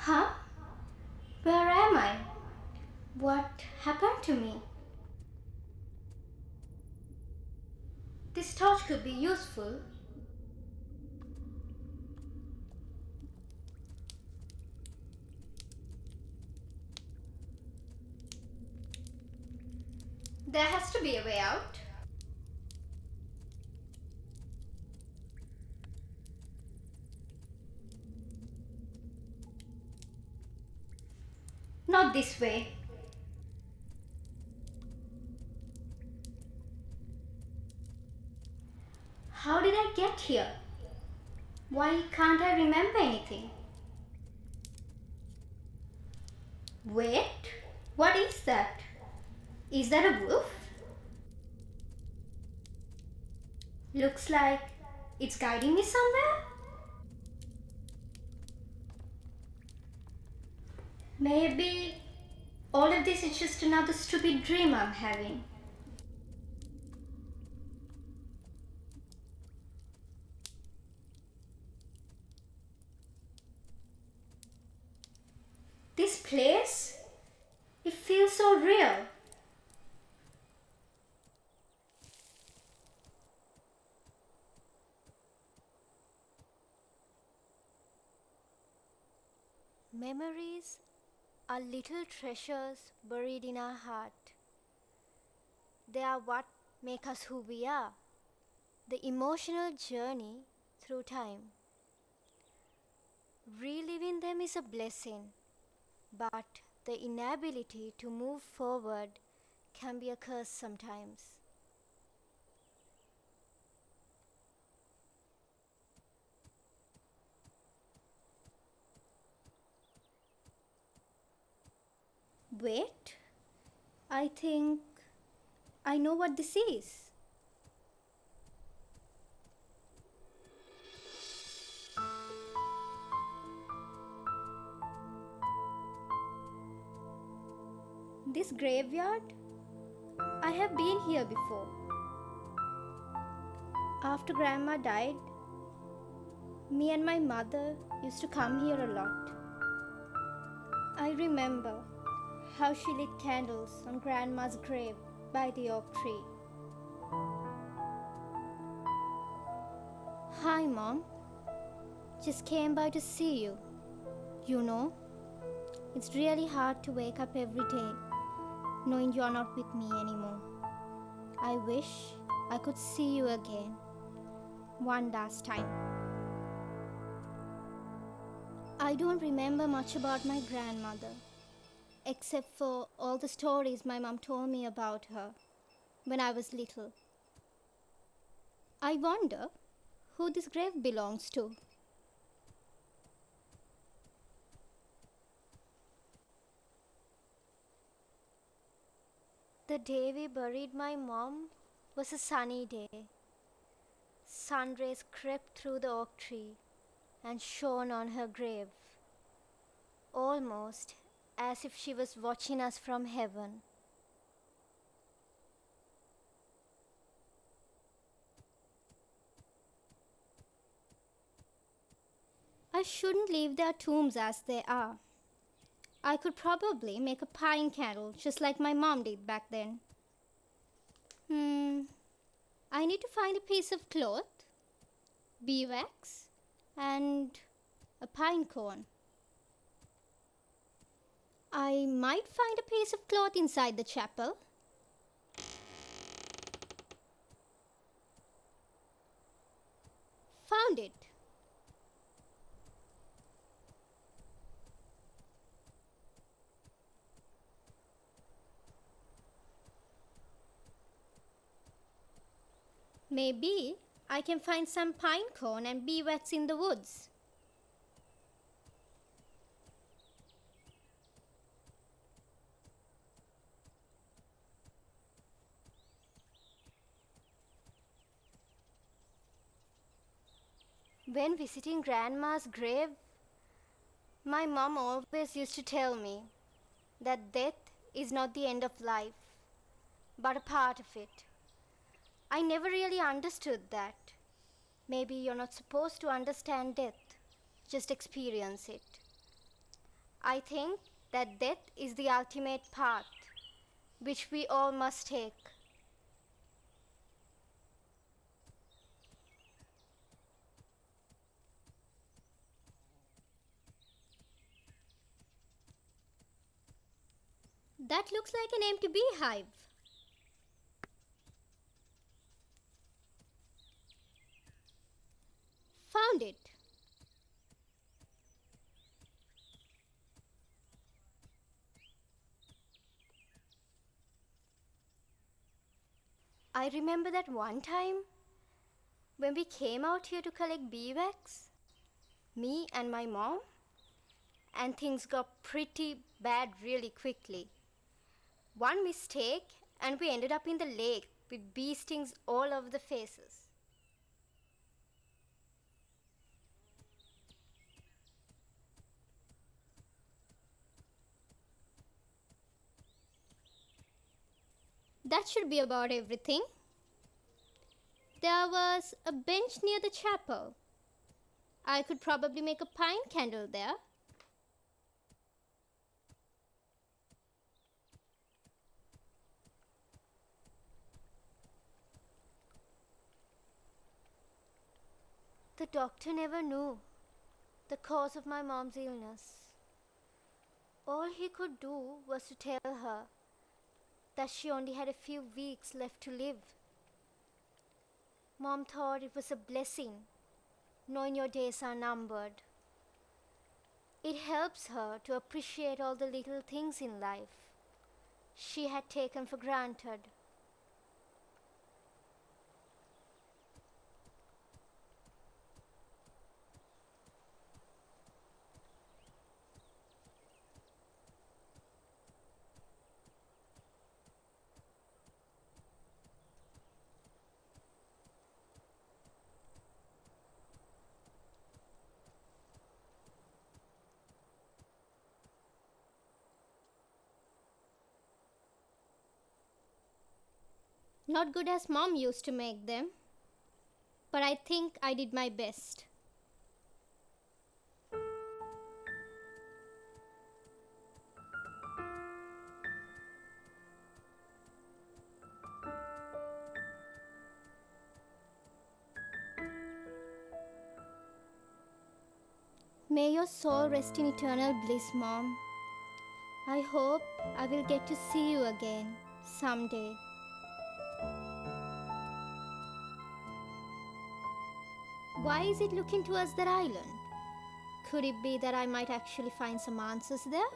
Huh? Where am I? What happened to me? This torch could be useful. There has to be a way out. Not this way. How did I get here? Why can't I remember anything? Wait, what is that? Is that a wolf? Looks like it's guiding me somewhere. Maybe all of this is just another stupid dream I'm having. This place? It feels so real. Memories are little treasures buried in our heart. They are what make us who we are. The emotional journey through time. Reliving them is a blessing, but the inability to move forward can be a curse sometimes. Wait, I think I know what this is. This graveyard? I have been here before. After Grandma died, me and my mother used to come here a lot. I remember how she lit candles on Grandma's grave by the oak tree. Hi, Mom. Just came by to see you. You know, it's really hard to wake up every day knowing you're not with me anymore. I wish I could see you again one last time. I don't remember much about my grandmother, except for all the stories my mom told me about her when I was little. I wonder who this grave belongs to. The day we buried my mom was a sunny day. Sun rays crept through the oak tree and shone on her grave, almost as if she was watching us from heaven. I shouldn't leave their tombs as they are. I could probably make a pine candle just like my mom did back then. Hmm, I need to find a piece of cloth, beeswax, and a pine cone. I might find a piece of cloth inside the chapel. Found it. Maybe I can find some pine cone and beeswax in the woods. When visiting Grandma's grave, my mom always used to tell me that death is not the end of life, but a part of it. I never really understood that. Maybe you're not supposed to understand death, just experience it. I think that death is the ultimate path which we all must take. That looks like an empty beehive. Found it. I remember that one time when we came out here to collect beeswax, me and my mom, and things got pretty bad really quickly. One mistake, and we ended up in the lake with bee stings all over the faces. That should be about everything. There was a bench near the chapel. I could probably make a pine candle there. The doctor never knew the cause of my mom's illness. All he could do was to tell her that she only had a few weeks left to live. Mom thought it was a blessing, knowing your days are numbered. It helps her to appreciate all the little things in life she had taken for granted. Not good as mom used to make them, but I think I did my best. May your soul rest in eternal bliss, Mom. I hope I will get to see you again someday. Why is it looking towards that island? Could it be that I might actually find some answers there?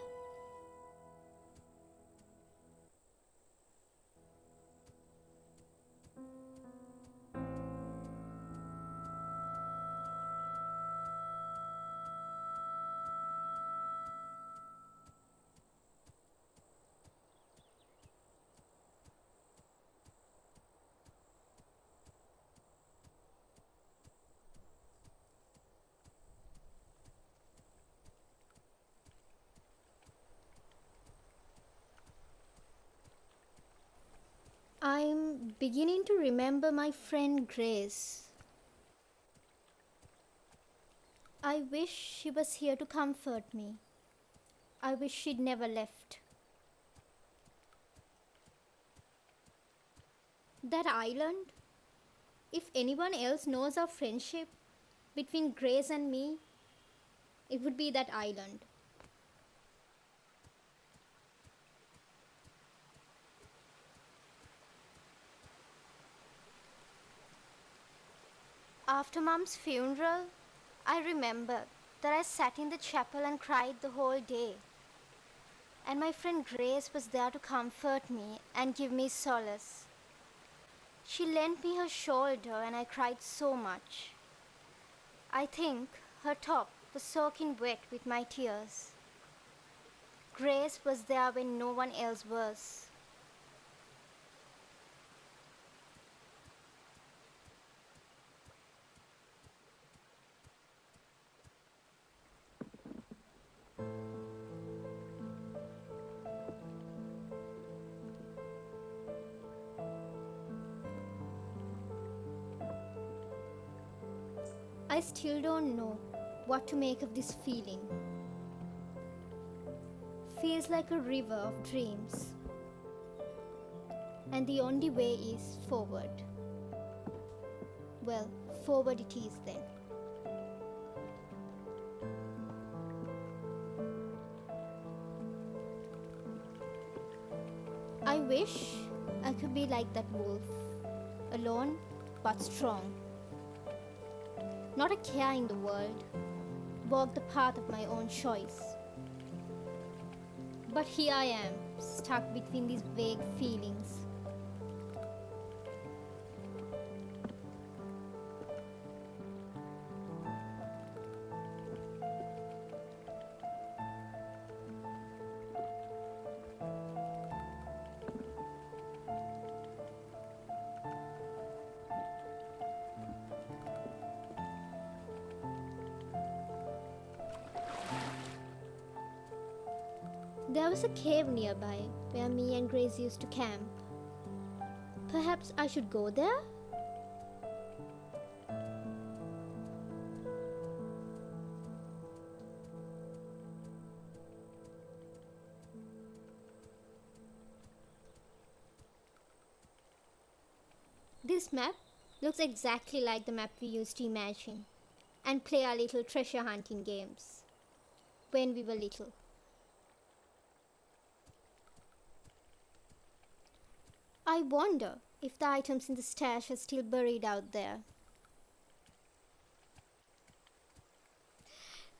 I'm beginning to remember my friend Grace. I wish she was here to comfort me. I wish she'd never left. That island? If anyone else knows our friendship between Grace and me, it would be that island. After Mom's funeral, I remember that I sat in the chapel and cried the whole day. And my friend Grace was there to comfort me and give me solace. She lent me her shoulder and I cried so much. I think her top was soaking wet with my tears. Grace was there when no one else was. I still don't know what to make of this feeling. feels like a river of dreams. And the only way is forward. Well, forward it is then. I wish I could be like that wolf, alone but strong. Not a care in the world, walk the path of my own choice. But here I am, stuck between these vague feelings. There was a cave nearby where me and Grace used to camp. Perhaps I should go there? This map looks exactly like the map we used to imagine and play our little treasure hunting games when we were little. I wonder if the items in the stash are still buried out there.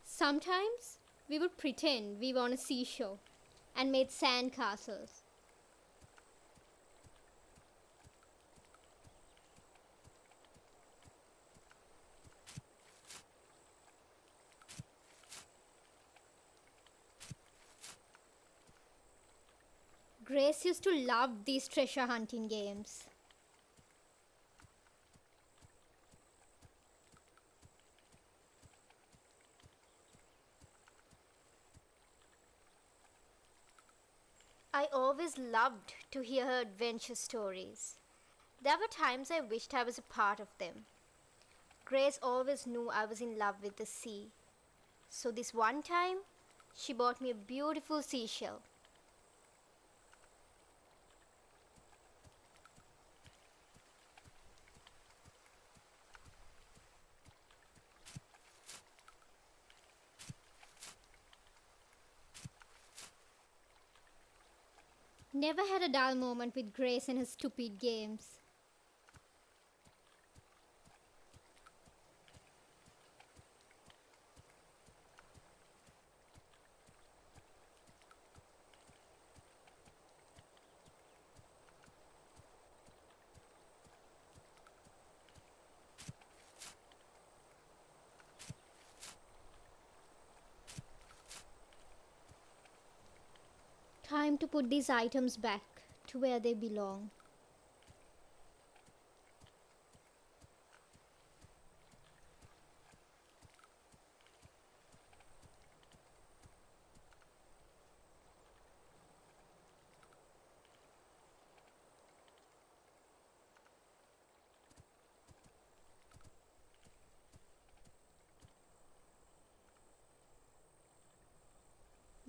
Sometimes we would pretend we were on a seashore and made sand castles. Grace used to love these treasure hunting games. I always loved to hear her adventure stories. There were times I wished I was a part of them. Grace always knew I was in love with the sea. So this one time, she bought me a beautiful seashell. Never had a dull moment with Grace and her stupid games. Time to put these items back to where they belong.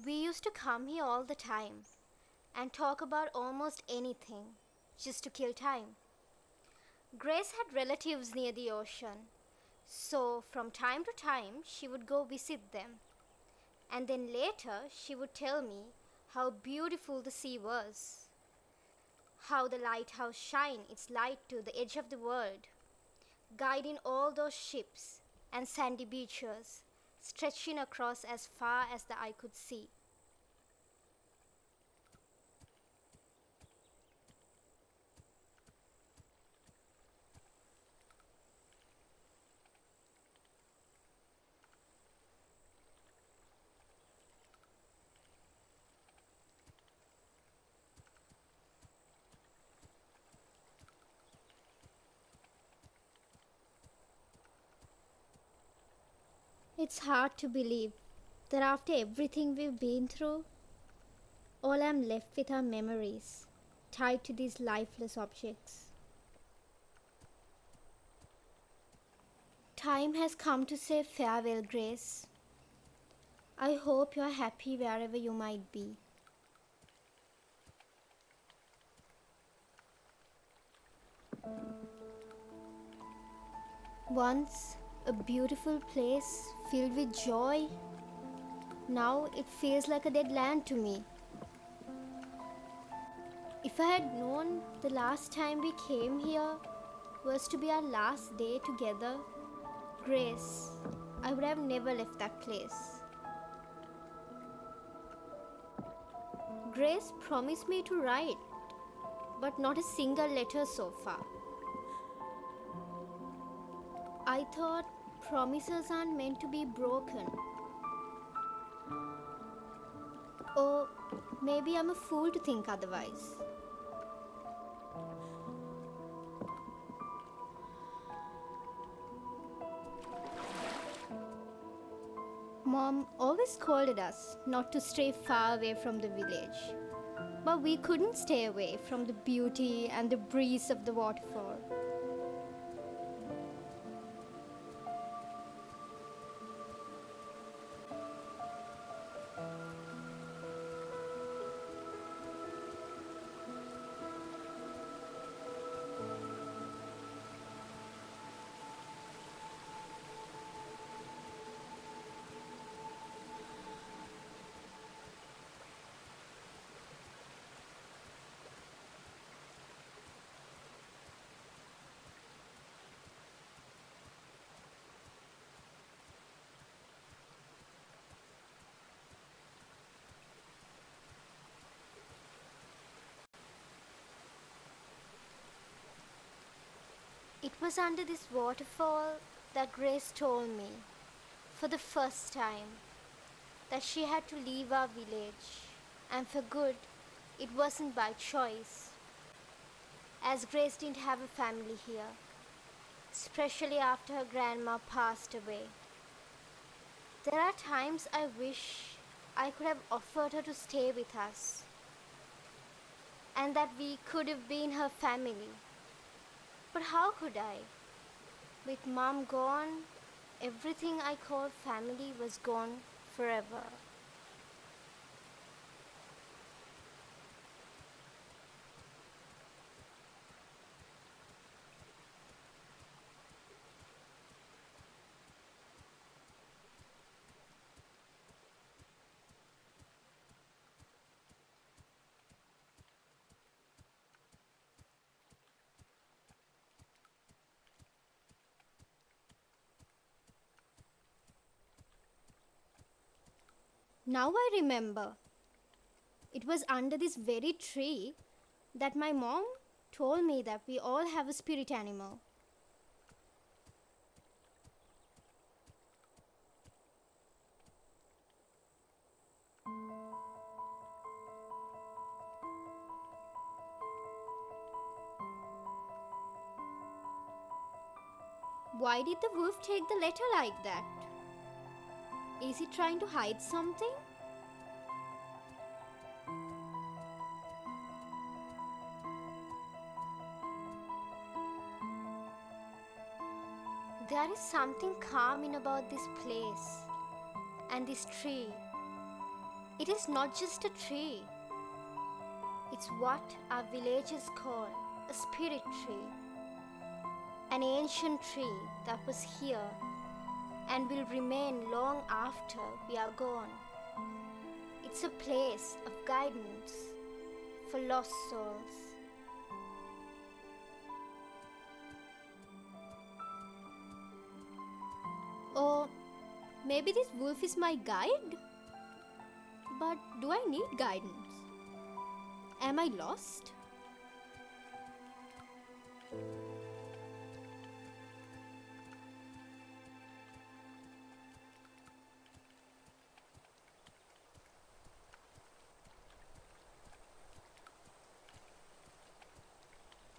We used to come here all the time and talk about almost anything just to kill time. Grace had relatives near the ocean, so from time to time she would go visit them. And then later she would tell me how beautiful the sea was, how the lighthouse shined its light to the edge of the world, guiding all those ships and sandy beaches stretching across as far as the eye could see. It's hard to believe that after everything we've been through, all I'm left with are memories tied to these lifeless objects. Time has come to say farewell, Grace. I hope you're happy wherever you might be. Once a beautiful place filled with joy, now it feels like a dead land to me. If I had known the last time we came here was to be our last day together, Grace, I would have never left that place. Grace promised me to write, but not a single letter so far. I thought promises aren't meant to be broken. Or maybe I'm a fool to think otherwise. Mom always scolded us not to stray far away from the village. But we couldn't stay away from the beauty and the breeze of the waterfall. It was under this waterfall that Grace told me, for the first time, that she had to leave our village, and for good. It wasn't by choice, as Grace didn't have a family here, especially after her grandma passed away. There are times I wish I could have offered her to stay with us, and that we could have been her family. But how could I? With Mom gone, everything I called family was gone forever. Now I remember. It was under this very tree that my mom told me that we all have a spirit animal. Why did the wolf take the letter like that? Is he trying to hide something? There is something calming about this place and this tree. It is not just a tree. It's what our villagers call a spirit tree. An ancient tree that was here and will remain long after we are gone. It's a place of guidance for lost souls. Or maybe this wolf is my guide? But do I need guidance? Am I lost?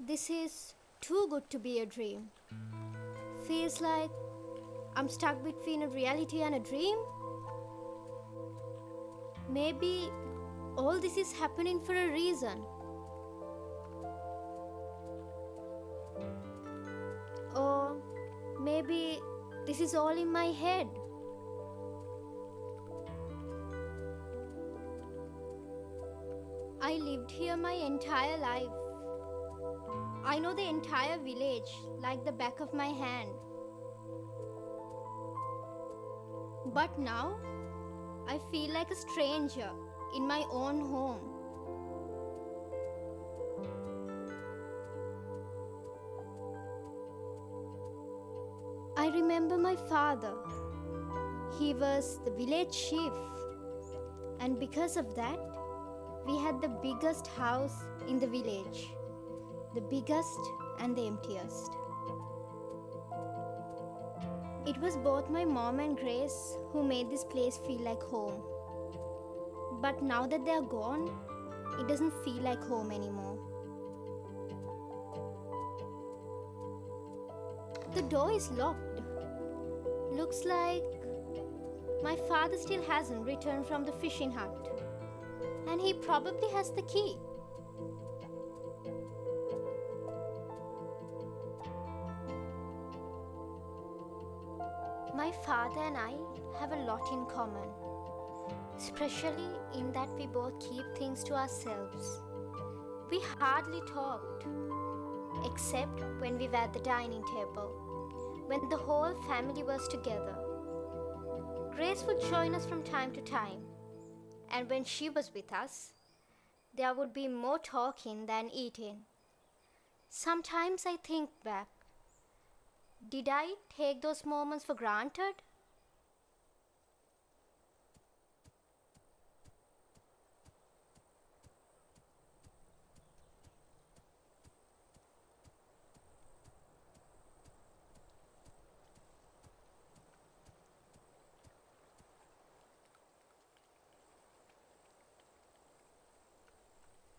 This is too good to be a dream. Feels like I'm stuck between a reality and a dream. Maybe all this is happening for a reason. Or maybe this is all in my head. I lived here my entire life. I know the entire village like the back of my hand. But now, I feel like a stranger in my own home. I remember my father. He was the village chief, and because of that, we had the biggest house in the village, the biggest and the emptiest. It was both my mom and Grace who made this place feel like home. But now that they are gone, it doesn't feel like home anymore. The door is locked. Looks like my father still hasn't returned from the fishing hut. And he probably has the key. My father and I have a lot in common, especially in that we both keep things to ourselves. We hardly talked, except when we were at the dining table, when the whole family was together. Grace would join us from time to time, and when she was with us, there would be more talking than eating. Sometimes I think back. Did I take those moments for granted?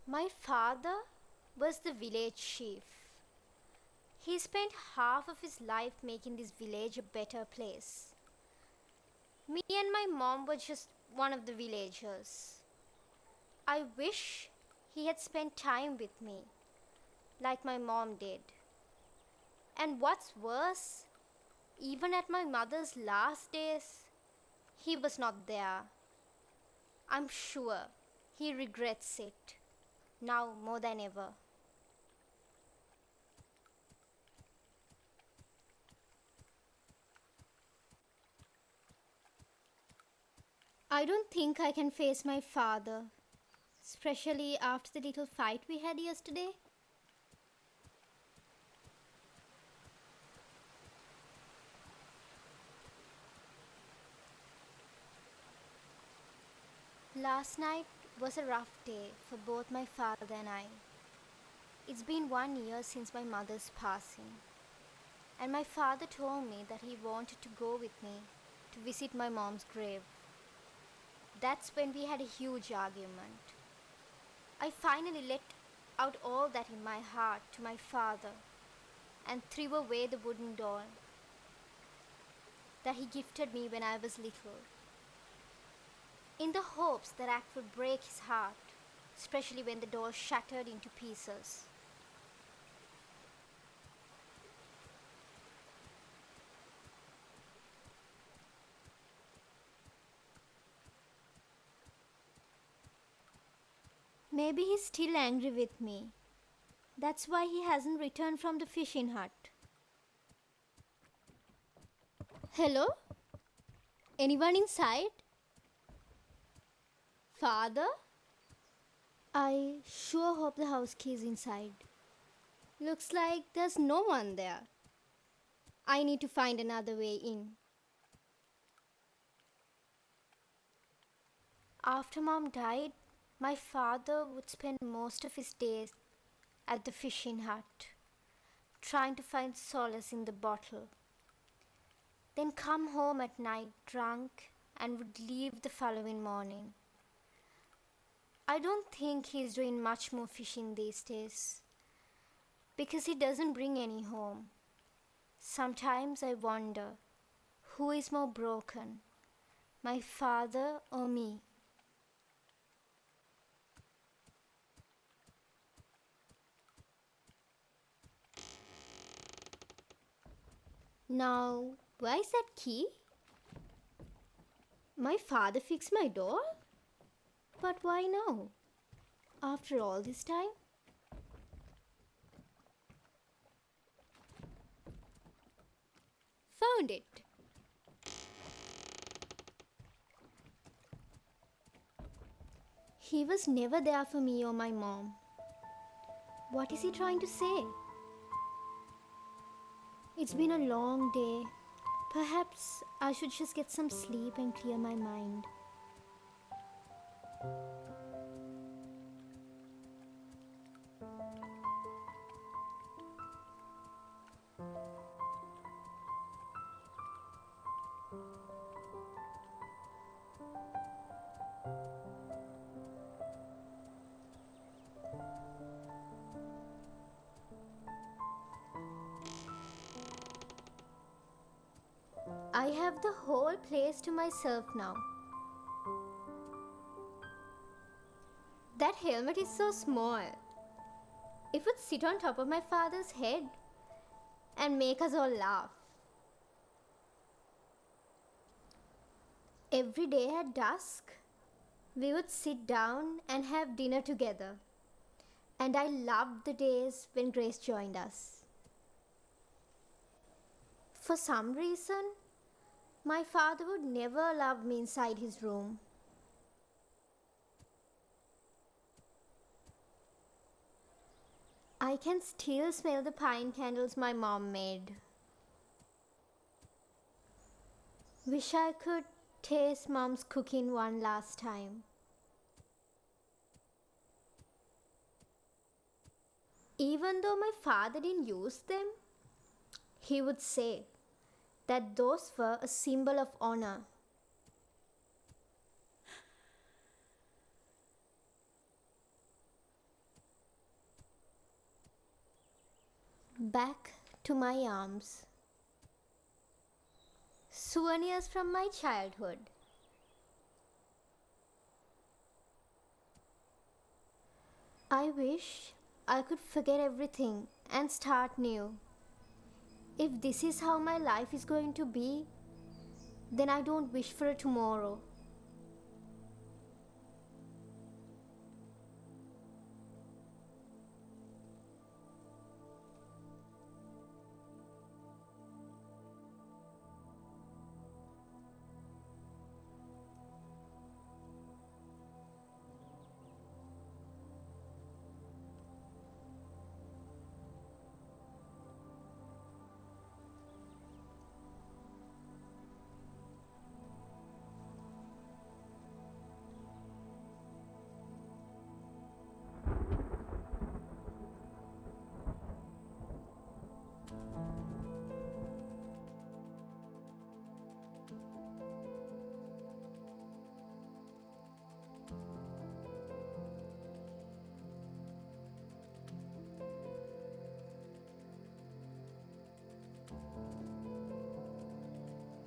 My father was the village chief. He spent half of his life making this village a better place. Me and my mom were just one of the villagers. I wish he had spent time with me, like my mom did. And what's worse, even at my mother's last days, he was not there. I'm sure he regrets it, now more than ever. I don't think I can face my father, especially after the little fight we had yesterday. Last night was a rough day for both my father and I. It's been 1 year since my mother's passing, and my father told me that he wanted to go with me to visit my mom's grave. That's when we had a huge argument. I finally let out all that in my heart to my father and threw away the wooden doll that he gifted me when I was little, in the hopes that act would break his heart, especially when the doll shattered into pieces. Maybe he's still angry with me. That's why he hasn't returned from the fishing hut. Hello? Anyone inside? Father? I sure hope the house key is inside. Looks like there's no one there. I need to find another way in. After Mom died, my father would spend most of his days at the fishing hut, trying to find solace in the bottle. Then come home at night drunk and would leave the following morning. I don't think he's doing much more fishing these days, because he doesn't bring any home. Sometimes I wonder, who is more broken, my father or me? Now, where is that key? My father fixed my door? But why now? After all this time? opened it. He was never there for me or my mom. What is he trying to say? It's been a long day. Perhaps I should just get some sleep and clear my mind. I have the whole place to myself now. That helmet is so small. It would sit on top of my father's head and make us all laugh. Every day at dusk, we would sit down and have dinner together. And I loved the days when Grace joined us. For some reason, my father would never allow me inside his room. I can still smell the pine candles my mom made. Wish I could taste mom's cooking one last time. Even though my father didn't use them, he would say that those were a symbol of honor. Back to my arms. Souvenirs from my childhood. I wish I could forget everything and start new. If this is how my life is going to be, then I don't wish for a tomorrow.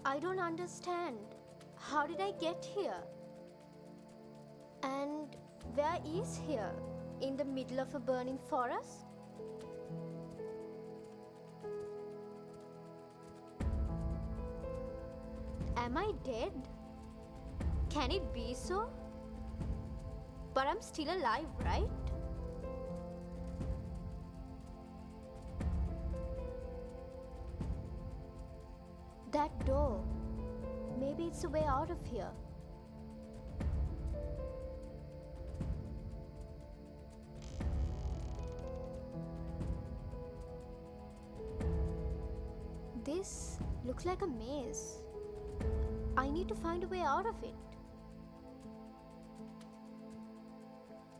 I don't understand. How did I get here? And where is here? In the middle of a burning forest? Am I dead? Can it be so? But I'm still alive, right? That door. Maybe it's a way out of here. This looks like a maze. I need to find a way out of it.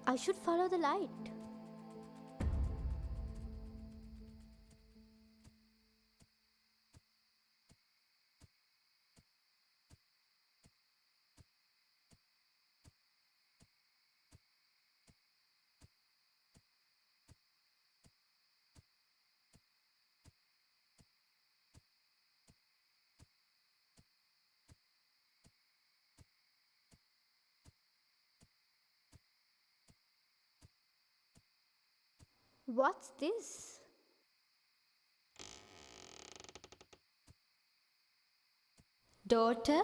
I should follow the light. What's this? Daughter?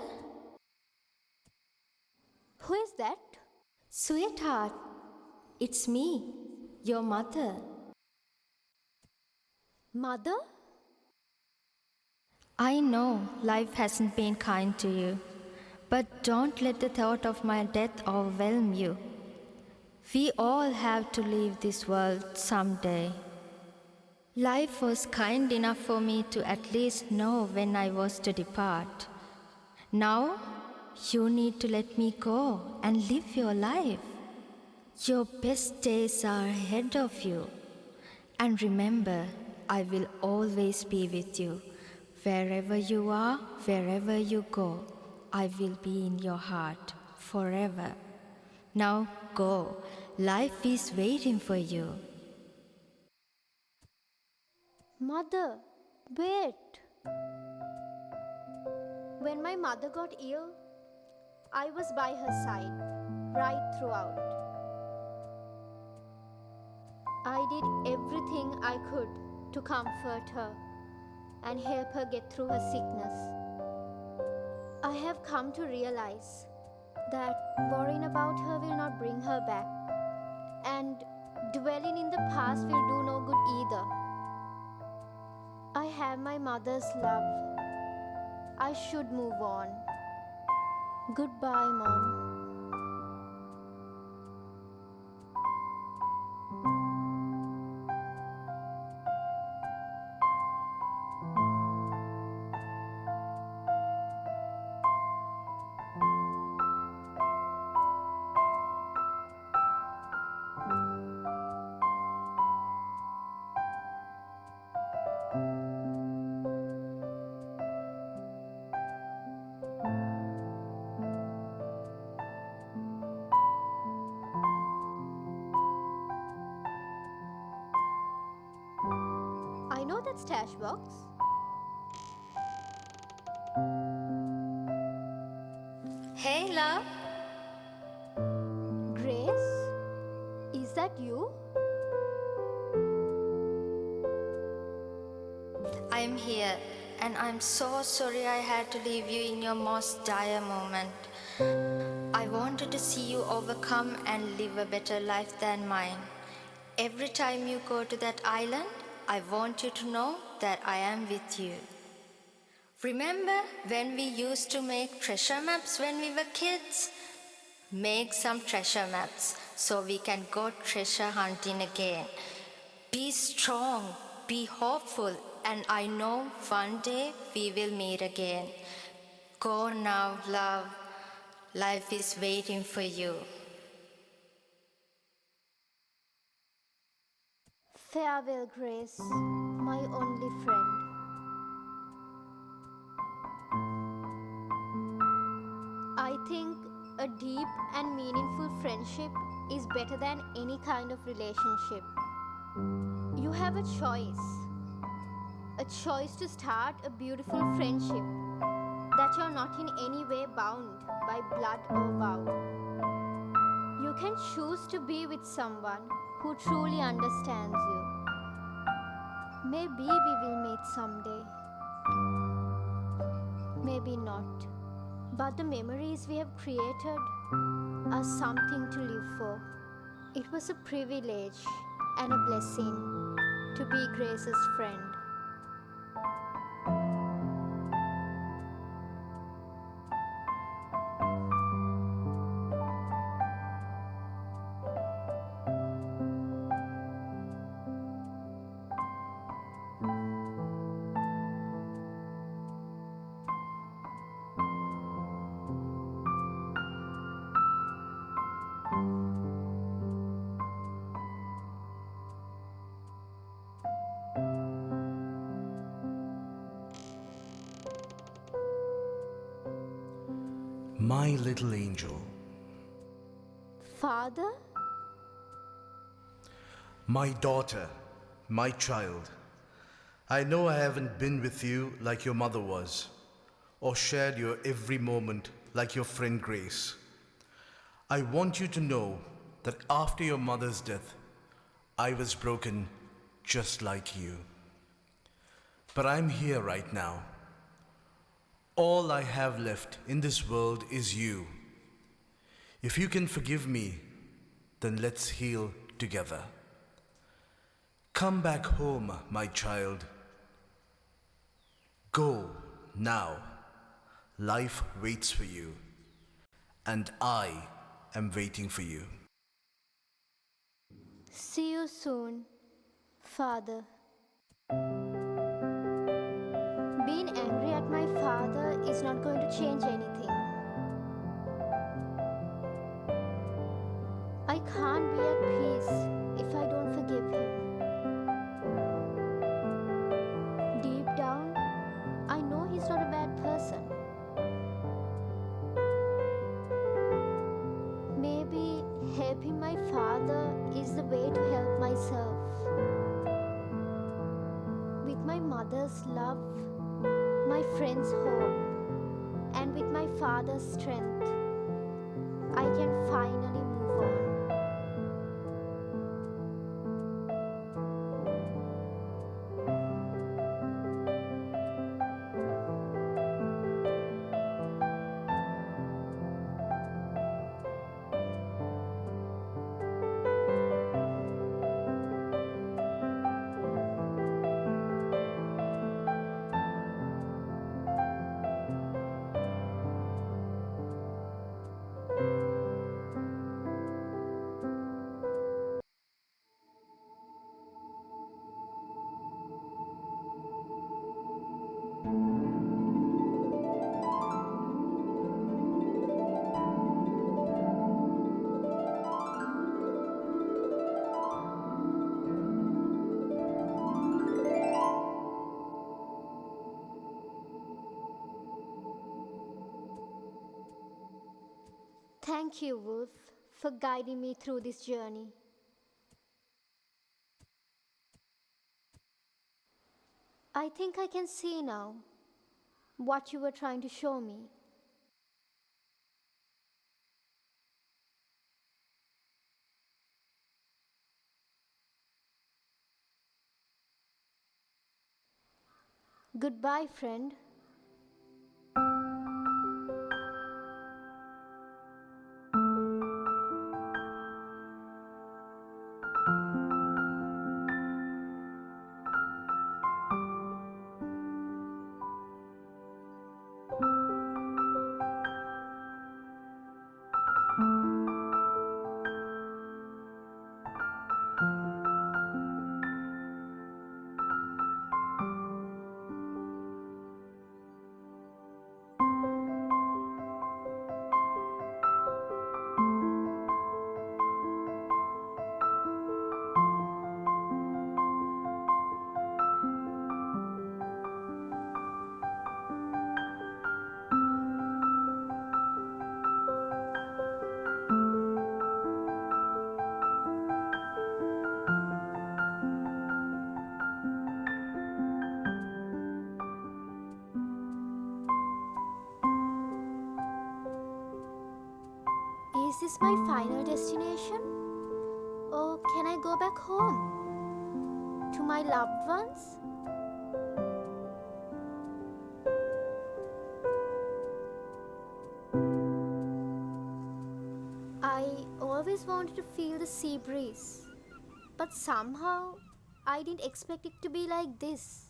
Who is that? Sweetheart, it's me, your mother. Mother? I know life hasn't been kind to you, but don't let the thought of my death overwhelm you. We all have to leave this world someday. Life was kind enough for me to at least know when I was to depart. Now, you need to let me go and live your life. Your best days are ahead of you. And remember, I will always be with you. Wherever you are, wherever you go, I will be in your heart forever. Now go. Life is waiting for you. Mother, wait. When my mother got ill, I was by her side right throughout. I did everything I could to comfort her and help her get through her sickness. I have come to realize that worrying about her will not bring her back, and dwelling in the past will do no good either. I have my mother's love. I should move on. Goodbye, Mom. I know that stash box. Hey, love. Grace? Is that you? I'm here, and I'm so sorry I had to leave you in your most dire moment. I wanted to see you overcome and live a better life than mine. Every time you go to that island, I want you to know that I am with you. Remember when we used to make treasure maps when we were kids? Make some treasure maps so we can go treasure hunting again. Be strong, be hopeful, and I know one day we will meet again. Go now, love. Life is waiting for you. Farewell, Grace, my only friend. I think a deep and meaningful friendship is better than any kind of relationship. You have a choice to start a beautiful friendship that you're not in any way bound by blood or vow. You can choose to be with someone who truly understands you. Maybe we will meet someday. Maybe not. But the memories we have created are something to live for. It was a privilege and a blessing to be Grace's friend. My little angel, Father? my daughter, my child, I know I haven't been with you like your mother was, or shared your every moment like your friend Grace. I want you to know that after your mother's death, I was broken just like you. But I'm here right now. All I have left in this world is you. If you can forgive me, then let's heal together. Come back home, my child. Go Now, life waits for you, and I am waiting for you. See you soon, Father. Being angry at my father is not going to change anything. I can't be at peace if I don't forgive him. Deep down, I know he's not a bad person. Maybe helping my father is the way to help myself. With my mother's love, my friend's hope, and with my father's strength, I can finally move on. Thank you, Wolf, for guiding me through this journey. I think I can see now what you were trying to show me. Goodbye, friend. Is this my final destination? Or can I go back home? To my loved ones? I always wanted to feel the sea breeze, but somehow I didn't expect it to be like this.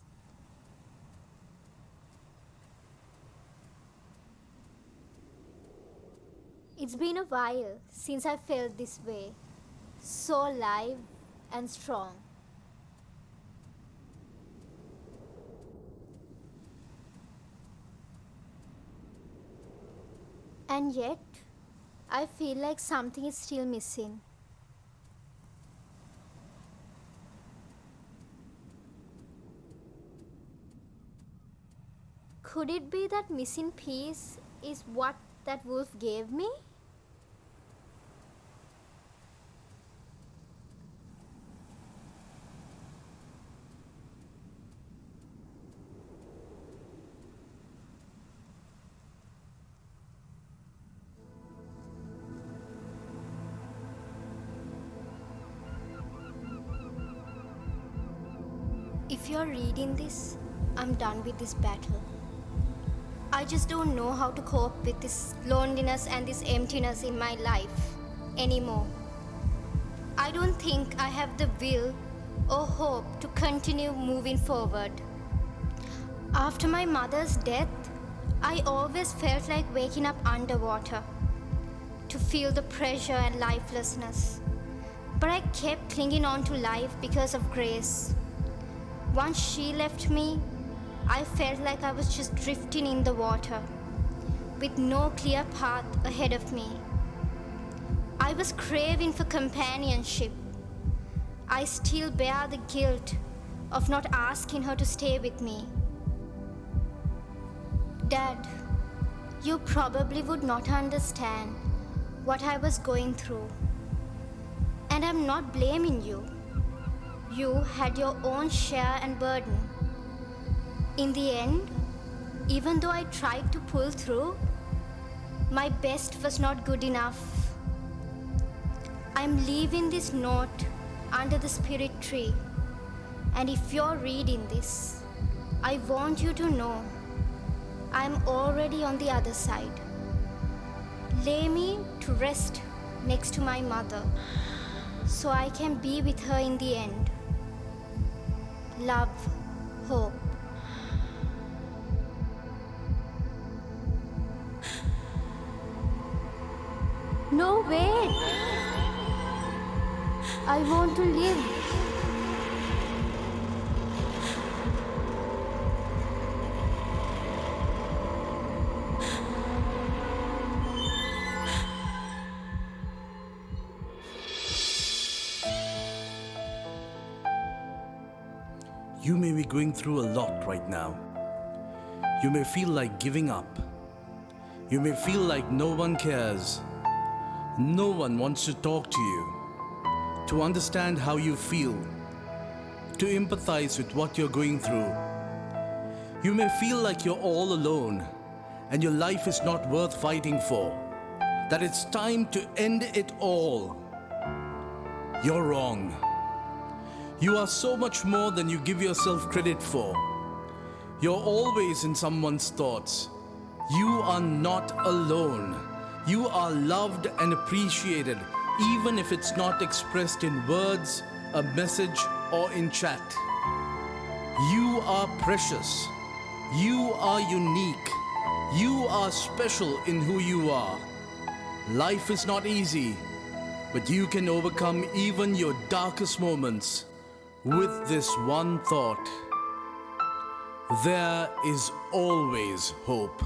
It's been a while since I felt this way, so live and strong. And yet, I feel like something is still missing. Could it be that missing piece is what that wolf gave me? If you're reading this, I'm done with this battle. I just don't know how to cope with this loneliness and this emptiness in my life anymore. I don't think I have the will or hope to continue moving forward. After my mother's death, I always felt like waking up underwater to feel the pressure and lifelessness. But I kept clinging on to life because of Grace. Once she left me, I felt like I was just drifting in the water with no clear path ahead of me. I was craving for companionship. I still bear the guilt of not asking her to stay with me. Dad, you probably would not understand what I was going through. And I'm not blaming you. You had your own share and burden. In the end, even though I tried to pull through, my best was not good enough. I'm leaving this note under the spirit tree. And if you're reading this, I want you to know I'm already on the other side. Lay me to rest next to my mother so I can be with her in the end. Love, Hope. No, wait! I want to live. You may be going through a lot right now. You may feel like giving up. You may feel like no one cares. No one wants to talk to you, to understand how you feel, to empathize with what you're going through. You may feel like you're all alone and your life is not worth fighting for, that it's time to end it all. You're wrong. You are so much more than you give yourself credit for. You're always in someone's thoughts. You are not alone. You are loved and appreciated, even if it's not expressed in words, a message, or in chat. You are precious. You are unique. You are special in who you are. Life is not easy, but you can overcome even your darkest moments with this one thought: there is always hope.